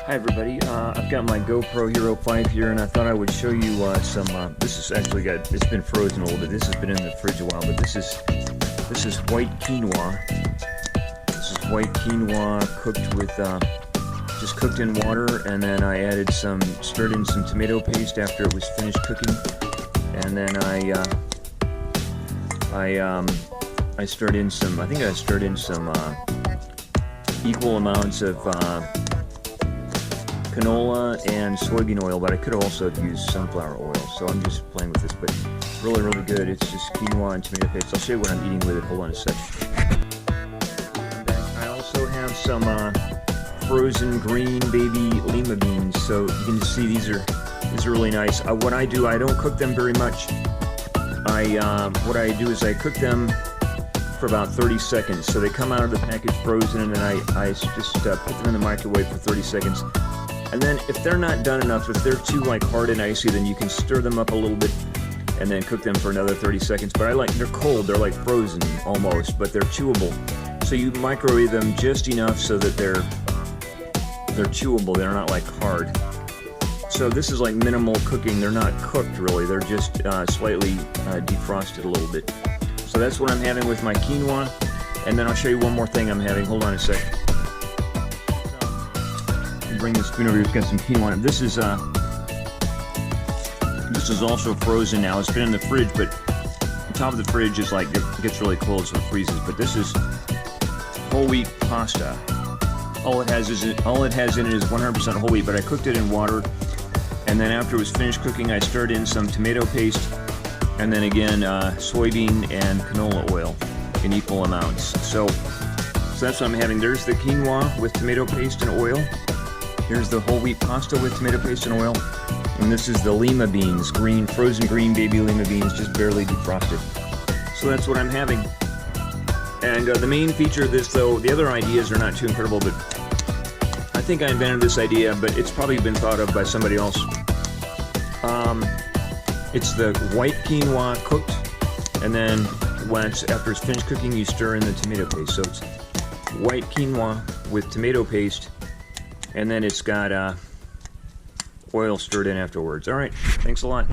Hi everybody, I've got my GoPro Hero 5 here and I thought I would show you this is actually it's been frozen a little bit. This has been in the fridge a while, but this is white quinoa. This is white quinoa cooked with, just cooked in water, and then I stirred in some tomato paste after it was finished cooking, and then I stirred in some, I think I stirred in some equal amounts of canola and soybean oil, but I could have also used sunflower oil, so I'm just playing with this, but really, really good. It's just quinoa and tomato paste. I'll show you what I'm eating with it. Hold on a sec. I also have some frozen green baby Lima beans, so you can just see these are really nice. What I do, I don't cook them very much. What I do is I cook them for about 30 seconds, so they come out of the package frozen, and then I just put them in the microwave for 30 seconds. And then if they're not done enough, if they're too hard and icy, then you can stir them up a little bit and then cook them for another 30 seconds. But they're cold, they're like frozen almost, but they're chewable. So you microwave them just enough so that they're chewable, they're not like hard. So this is like minimal cooking. They're not cooked really, they're just slightly defrosted a little bit. So that's what I'm having with my quinoa. And then I'll show you one more thing I'm having. Hold on a sec. Bring the spoon over here. It's got some quinoa in it. This is also frozen now. It's been in the fridge, but the top of the fridge is it gets really cold, so it freezes. But this is whole wheat pasta. All it has in it is 100% whole wheat. But I cooked it in water, and then after it was finished cooking, I stirred in some tomato paste, and then again soybean and canola oil in equal amounts. So that's what I'm having. There's the quinoa with tomato paste and oil. Here's the whole wheat pasta with tomato paste and oil. And this is the Lima beans, frozen green baby Lima beans, just barely defrosted. So that's what I'm having. And the main feature of this, though, the other ideas are not too incredible, but I think I invented this idea, but it's probably been thought of by somebody else. It's the white quinoa cooked, and then after it's finished cooking, you stir in the tomato paste. So it's white quinoa with tomato paste, and then it's got oil stirred in afterwards. All right, thanks a lot.